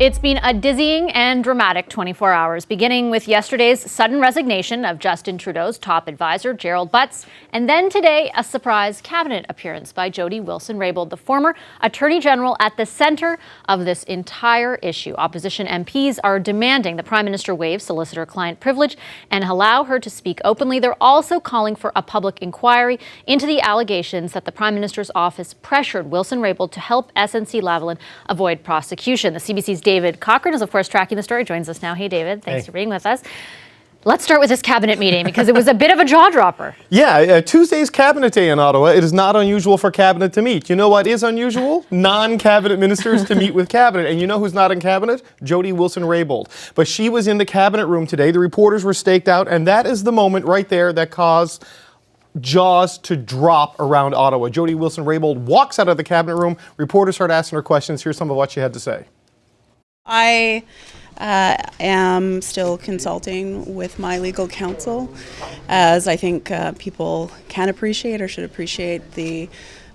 It's been a dizzying and dramatic 24 hours, beginning with yesterday's sudden resignation of Justin Trudeau's top advisor, Gerald Butts, and then today, a surprise cabinet appearance by Jody Wilson-Raybould, the former Attorney General, at the center of this entire issue. Opposition MPs are demanding the Prime Minister waive solicitor-client privilege and allow her to speak openly. They're also calling for a public inquiry into the allegations that the Prime Minister's office pressured Wilson-Raybould to help SNC-Lavalin avoid prosecution. The CBC's David Cochran is, of course, tracking the story. Joins us now. Hey, David. Thanks for being with us. Let's start with this cabinet meeting because it was a bit of a jaw-dropper. Yeah, Tuesday's cabinet day in Ottawa. It is not unusual for cabinet to meet. You know what is unusual? Non-cabinet ministers to meet with cabinet. And you know who's not in cabinet? Jody Wilson-Raybould. But she was in the cabinet room today. The reporters were staked out, and that is the moment right there that caused jaws to drop around Ottawa. Jody Wilson-Raybould walks out of the cabinet room. Reporters start asking her questions. Here's some of what she had to say. I am still consulting with my legal counsel, as I think people can appreciate or should appreciate the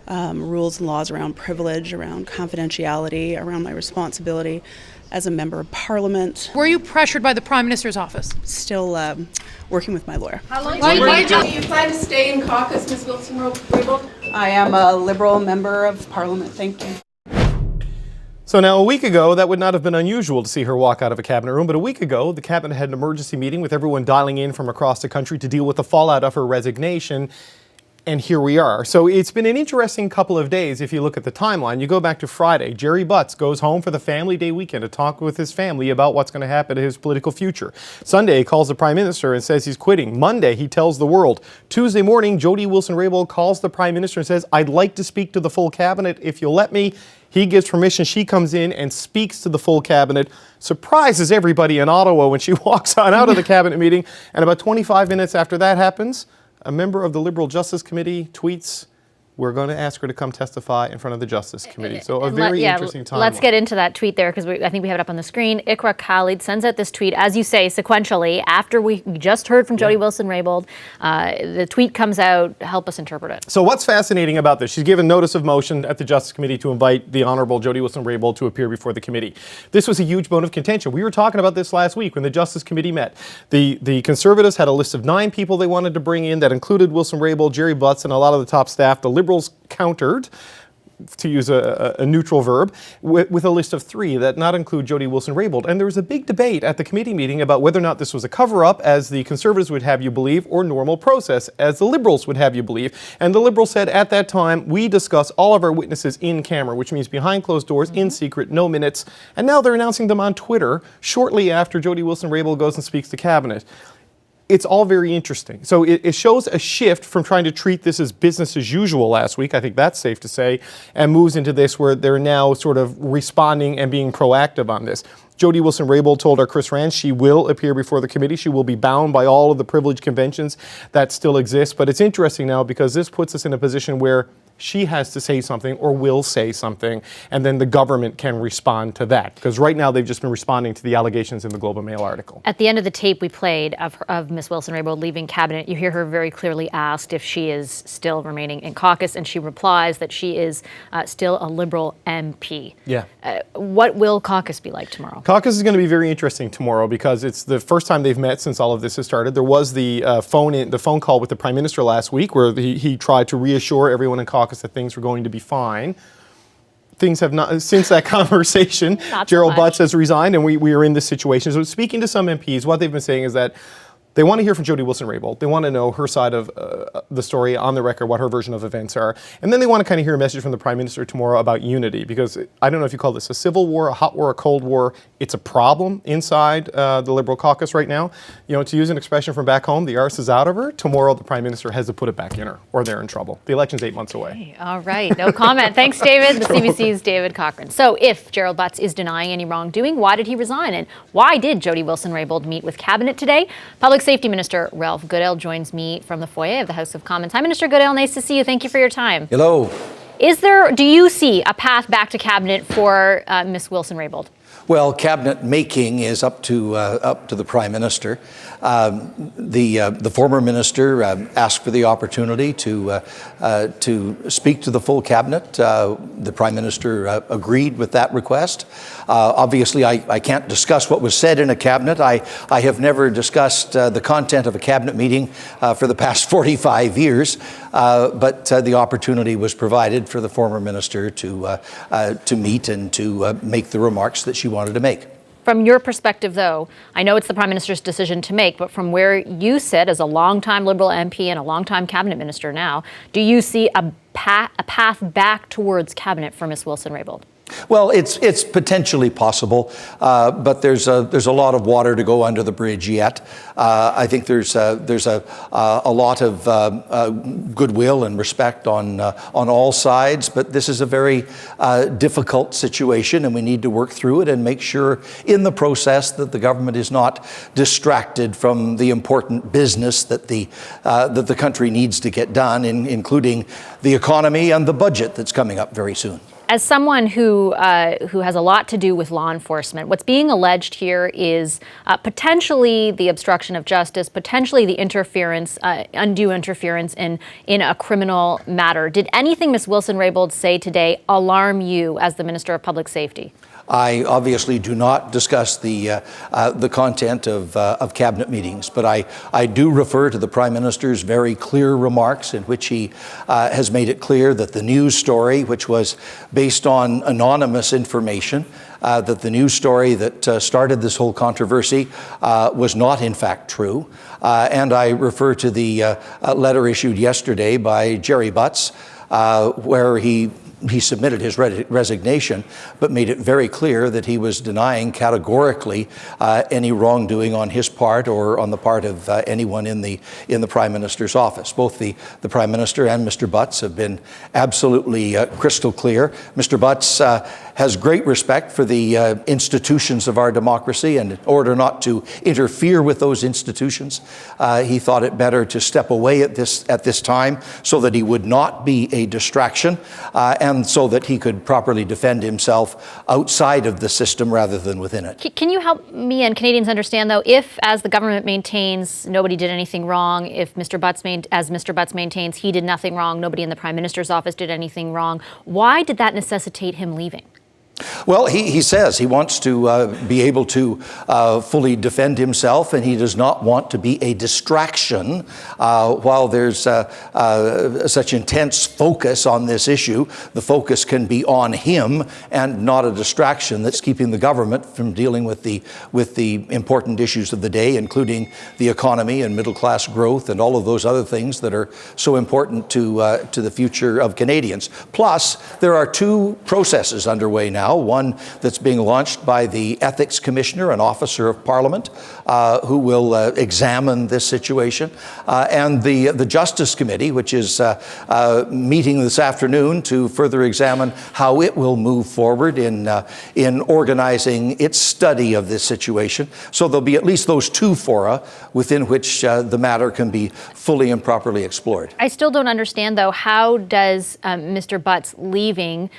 rules and laws around privilege, around confidentiality, around my responsibility as a member of Parliament. Were you pressured by the Prime Minister's office? Still working with my lawyer. How long do you plan to stay in caucus, Ms. Wilson-Raybould? I am a Liberal member of Parliament. Thank you. So now a week ago, that would not have been unusual to see her walk out of a cabinet room, but a week ago, the cabinet had an emergency meeting with everyone dialing in from across the country to deal with the fallout of her resignation, and here we are. So it's been an interesting couple of days if you look at the timeline. You go back to Friday, Gerald Butts goes home for the family day weekend to talk with his family about what's going to happen to his political future. Sunday, he calls the Prime Minister and says he's quitting. Monday, he tells the world. Tuesday morning, Jody Wilson-Raybould calls the Prime Minister and says, "I'd like to speak to the full cabinet if you'll let me." He gives permission. She comes in and speaks to the full cabinet, surprises everybody in Ottawa when she walks on out of the cabinet meeting. And about 25 minutes after that happens, a member of the Liberal Justice Committee tweets, "We're going to ask her to come testify in front of the Justice Committee." So a very interesting time. Let's get into that tweet there because I think we have it up on the screen. Ikra Khalid sends out this tweet, as you say, sequentially, after we just heard from Jody Wilson-Raybould. The tweet comes out. Help us interpret it. So what's fascinating about this? She's given notice of motion at the Justice Committee to invite the Honourable Jody Wilson-Raybould to appear before the committee. This was a huge bone of contention. We were talking about this last week when the Justice Committee met. The Conservatives had a list of 9 people they wanted to bring in that included Wilson-Raybould, Gerald Butts, and a lot of the top staff. The Liberals countered, to use a neutral verb, with a list of 3 that not include Jody Wilson-Raybould. And there was a big debate at the committee meeting about whether or not this was a cover-up, as the Conservatives would have you believe, or normal process, as the Liberals would have you believe. And the Liberals said at that time, we discuss all of our witnesses in camera, which means behind closed doors, in secret, no minutes. And now they're announcing them on Twitter shortly after Jody Wilson-Raybould goes and speaks to cabinet. It's all very interesting. So it shows a shift from trying to treat this as business as usual last week, I think that's safe to say, and moves into this where they're now sort of responding and being proactive on this. Jody Wilson-Raybould told our Chris Rand she will appear before the committee. She will be bound by all of the privilege conventions that still exist. But it's interesting now because this puts us in a position where she has to say something or will say something, and then the government can respond to that. Because right now they've just been responding to the allegations in the Globe and Mail article. At the end of the tape we played of Ms. Wilson-Raybould leaving cabinet, you hear her very clearly asked if she is still remaining in caucus, and she replies that she is still a Liberal MP. Yeah. What will caucus be like tomorrow? Caucus is going to be very interesting tomorrow because it's the first time they've met since all of this has started. There was the phone call with the Prime Minister last week where he tried to reassure everyone in caucus that things were going to be fine. Things have not, since that conversation, Gerald Butts has resigned and we are in this situation. So speaking to some MPs, what they've been saying is that they want to hear from Jody Wilson-Raybould. They want to know her side of the story on the record, what her version of events are. And then they want to kind of hear a message from the Prime Minister tomorrow about unity, because I don't know if you call this a civil war, a hot war, a cold war. It's a problem inside the Liberal caucus right now. You know, to use an expression from back home, the arse is out of her. Tomorrow, the Prime Minister has to put it back in her, or they're in trouble. The election's 8 months away. Okay, all right, no comment. Thanks, David. The CBC's David Cochran. So if Gerald Butts is denying any wrongdoing, why did he resign? And why did Jody Wilson-Raybould meet with cabinet today? Public Safety Minister Ralph Goodale joins me from the foyer of the House of Commons. Hi, Minister Goodale. Nice to see you. Thank you for your time. Hello. Do you see a path back to cabinet for Ms. Wilson-Raybould? Well, cabinet making is up to the Prime Minister. The former minister asked for the opportunity to speak to the full cabinet. The Prime Minister agreed with that request. Obviously, I can't discuss what was said in a cabinet. I have never discussed the content of a cabinet meeting for the past 45 years, but the opportunity was provided for the former minister to meet and to make the remarks that she wanted to make. From your perspective, though, I know it's the Prime Minister's decision to make, but from where you sit as a longtime Liberal MP and a longtime cabinet minister now, do you see a path back towards cabinet for Ms. Wilson-Raybould? Well, it's potentially possible, but there's a lot of water to go under the bridge yet. I think there's a lot of goodwill and respect on all sides, but this is a very difficult situation, and we need to work through it and make sure in the process that the government is not distracted from the important business that the country needs to get done, including the economy and the budget that's coming up very soon. As someone who has a lot to do with law enforcement, what's being alleged here is potentially the obstruction of justice, potentially the interference, undue interference in a criminal matter. Did anything Ms. Wilson-Raybould say today alarm you as the Minister of Public Safety? I obviously do not discuss the content of cabinet meetings, but I do refer to the Prime Minister's very clear remarks in which he has made it clear that the news story, which was based on anonymous information, that the news story that started this whole controversy was not in fact true. And I refer to the letter issued yesterday by Gerald Butts, where he submitted his resignation, but made it very clear that he was denying categorically any wrongdoing on his part or on the part of anyone in the Prime Minister's office. Both the Prime Minister and Mr. Butts have been absolutely crystal clear. Mr. Butts has great respect for the institutions of our democracy, and in order not to interfere with those institutions, he thought it better to step away at this time so that he would not be a distraction, and so that he could properly defend himself outside of the system rather than within it. Can you help me and Canadians understand, though, if, as the government maintains, nobody did anything wrong, if Mr. Butts maintains he did nothing wrong, nobody in the Prime Minister's office did anything wrong, why did that necessitate him leaving? Well, he says he wants to be able to fully defend himself, and he does not want to be a distraction while there's such intense focus on this issue. The focus can be on him and not a distraction that's keeping the government from dealing with the important issues of the day, including the economy and middle-class growth and all of those other things that are so important to the future of Canadians. Plus, there are two processes underway now. One that's being launched by the Ethics Commissioner, an officer of Parliament, who will examine this situation, and the Justice Committee, which is meeting this afternoon to further examine how it will move forward in organizing its study of this situation. So there'll be at least those two fora within which the matter can be fully and properly explored. I still don't understand, though, how does Mr. Butts leaving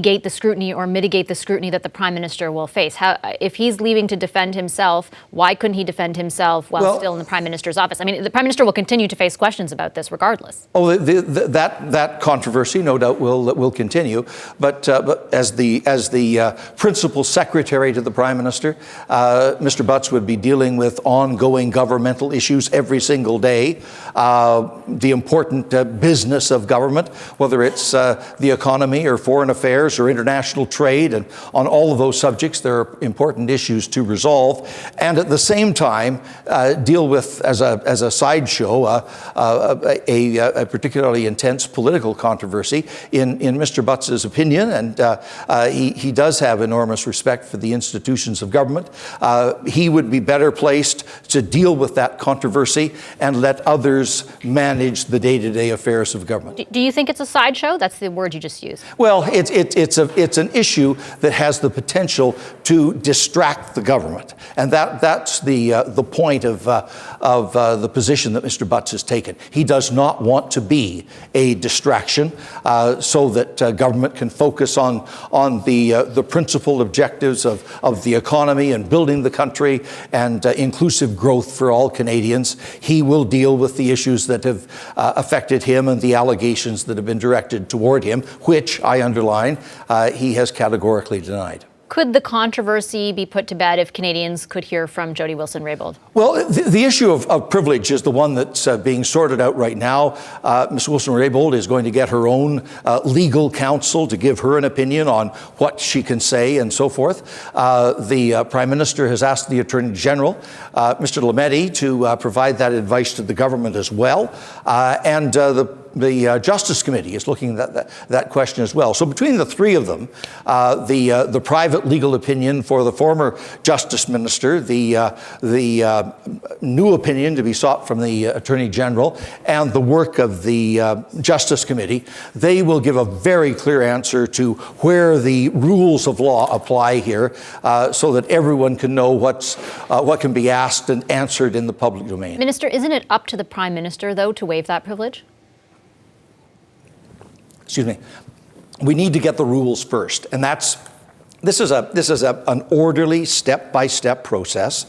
negate the scrutiny or mitigate the scrutiny that the Prime Minister will face? If he's leaving to defend himself, why couldn't he defend himself while still in the Prime Minister's office? I mean, the Prime Minister will continue to face questions about this regardless. Oh, that controversy, no doubt, will continue. But as the principal secretary to the Prime Minister, Mr. Butts would be dealing with ongoing governmental issues every single day. The important business of government, whether it's the economy or foreign affairs or international trade, and on all of those subjects, there are important issues to resolve, and at the same time deal with, as a sideshow, a particularly intense political controversy in Mr. Butts' opinion, and he does have enormous respect for the institutions of government. He would be better placed to deal with that controversy and let others manage the day-to-day affairs of government. Do you think it's a sideshow? That's the word you just used. Well, it it's an issue that has the potential to distract the government, and that's the point of the position that Mr. Butts has taken. He does not want to be a distraction, so that government can focus on the principal objectives of the economy and building the country and inclusive growth for all Canadians. He will deal with the issues that have affected him and the allegations that have been directed toward him, which, I underline, he has categorically denied. Could the controversy be put to bed if Canadians could hear from Jody Wilson-Raybould? Well, the issue of privilege is the one that's being sorted out right now. Ms. Wilson-Raybould is going to get her own legal counsel to give her an opinion on what she can say and so forth. The Prime Minister has asked the Attorney General, Mr. Lametti, to provide that advice to the government as well. And the Justice Committee is looking at that question as well. So between the three of them, the private legal opinion for the former Justice Minister, the new opinion to be sought from the Attorney General, and the work of the Justice Committee, they will give a very clear answer to where the rules of law apply here, so that everyone can know what can be asked and answered in the public domain. Minister, isn't it up to the Prime Minister, though, to waive that privilege? Excuse me. We need to get the rules first, and this is an orderly, step-by-step process.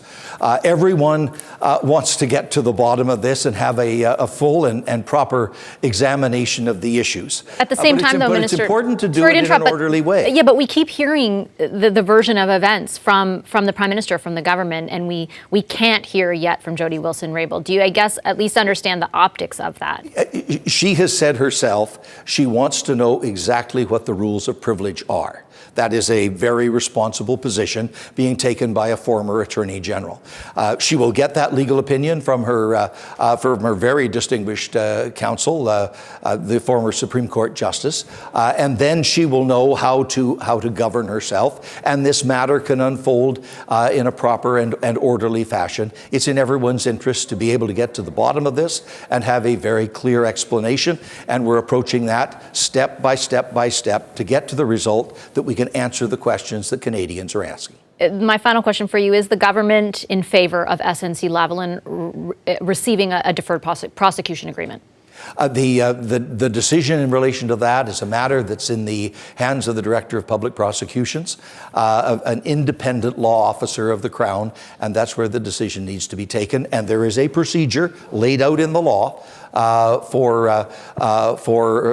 Everyone wants to get to the bottom of this and have a full and proper examination of the issues. At the same time, though, Minister, it's important to do it in an orderly way. Yeah, but we keep hearing the version of events from the Prime Minister, from the government, and we can't hear yet from Jody Wilson-Raybould. Do you, I guess, at least understand the optics of that? She has said herself she wants to know exactly what the rules of privilege are. That is a very responsible position being taken by a former Attorney General. She will get that legal opinion from her very distinguished counsel, the former Supreme Court Justice, and then she will know how to govern herself, and this matter can unfold in a proper and orderly fashion. It's in everyone's interest to be able to get to the bottom of this and have a very clear explanation, and we're approaching that step by step by step to get to the result that we can answer the questions that Canadians are asking. My final question for you, is the government in favor of SNC-Lavalin receiving a deferred prosecution agreement? The decision in relation to that is a matter that's in the hands of the Director of Public Prosecutions, an independent law officer of the Crown, and that's where the decision needs to be taken. And there is a procedure laid out in the law for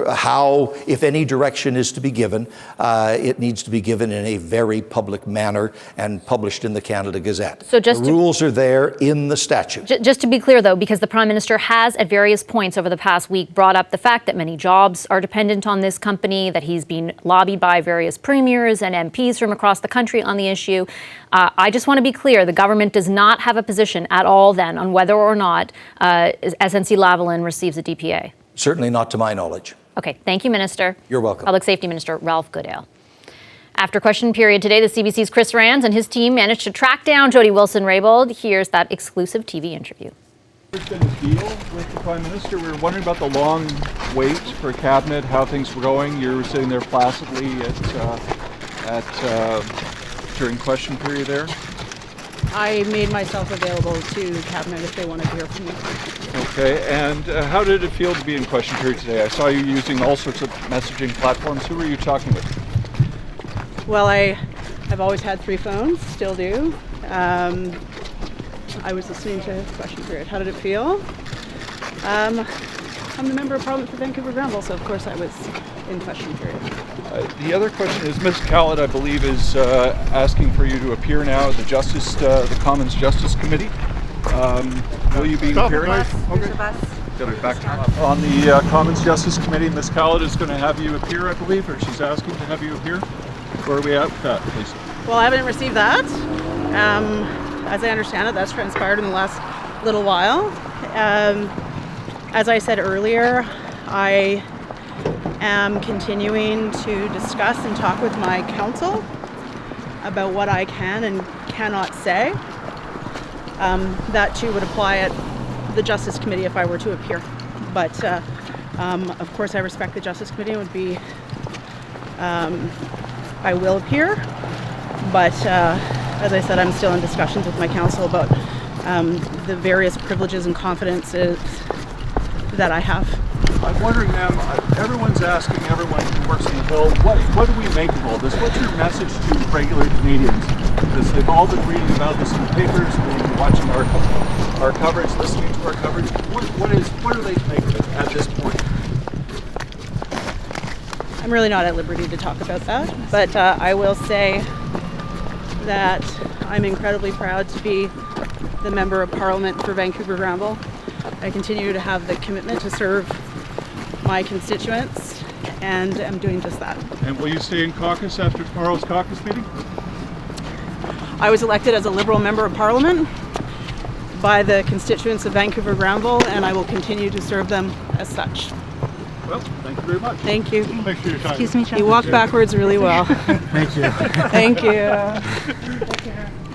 how, if any direction is to be given, it needs to be given in a very public manner and published in the Canada Gazette. So the rules are there in the statute. Just to be clear, though, because the Prime Minister has at various points over the past week brought up the fact that many jobs are dependent on this company, that he's been lobbied by various premiers and MPs from across the country on the issue. I just want to be clear, the government does not have a position at all then on whether or not SNC-Lavalin receives a DPA. Certainly not to my knowledge. Okay, thank you, Minister. You're welcome. Public Safety Minister Ralph Goodale. After question period today, the CBC's Chris Rands and his team managed to track down Jody Wilson-Raybould. Here's that exclusive TV interview. There's been a deal with the Prime Minister. We were wondering about the long wait for Cabinet, how things were going. You were sitting there placidly during question period there. I made myself available to Cabinet if they wanted to hear from me. Okay, and how did it feel to be in question period today? I saw you using all sorts of messaging platforms. Who were you talking with? Well, I've always had 3 phones, still do. I was listening to question period. How did it feel? I'm the Member of Parliament for Vancouver Granville, so of course I was in question period. The other question is, Ms. Khaled, I believe, is asking for you to appear now at the Commons Justice Committee. Will you be appearing? Okay. On the Commons Justice Committee, Ms. Khaled is going to have you appear, I believe, or she's asking to have you appear. Where are we at with that, please? Well, I haven't received that. As I understand it, that's transpired in the last little while. As I said earlier, I am continuing to discuss and talk with my counsel about what I can and cannot say. That too would apply at the Justice Committee if I were to appear. But of course I respect the Justice Committee and would be I will appear, but as I said, I'm still in discussions with my counsel about the various privileges and confidences that I have. I'm wondering, ma'am, everyone's asking everyone who works on the Hill, what do we make of all this? What's your message to regular Canadians? Because they've all been reading about this in the papers, they've been watching our coverage, listening to our coverage. What do they make of it at this point? I'm really not at liberty to talk about that, but I will say that I'm incredibly proud to be the Member of Parliament for Vancouver Granville. I continue to have the commitment to serve my constituents, and I'm doing just that. And will you stay in caucus after tomorrow's caucus meeting? I was elected as a Liberal Member of Parliament by the constituents of Vancouver Granville, and I will continue to serve them as such. Well, thank you very much. Thank you. Thanks for your time. Excuse me, John. You walk backwards really well. Thank you. Thank you.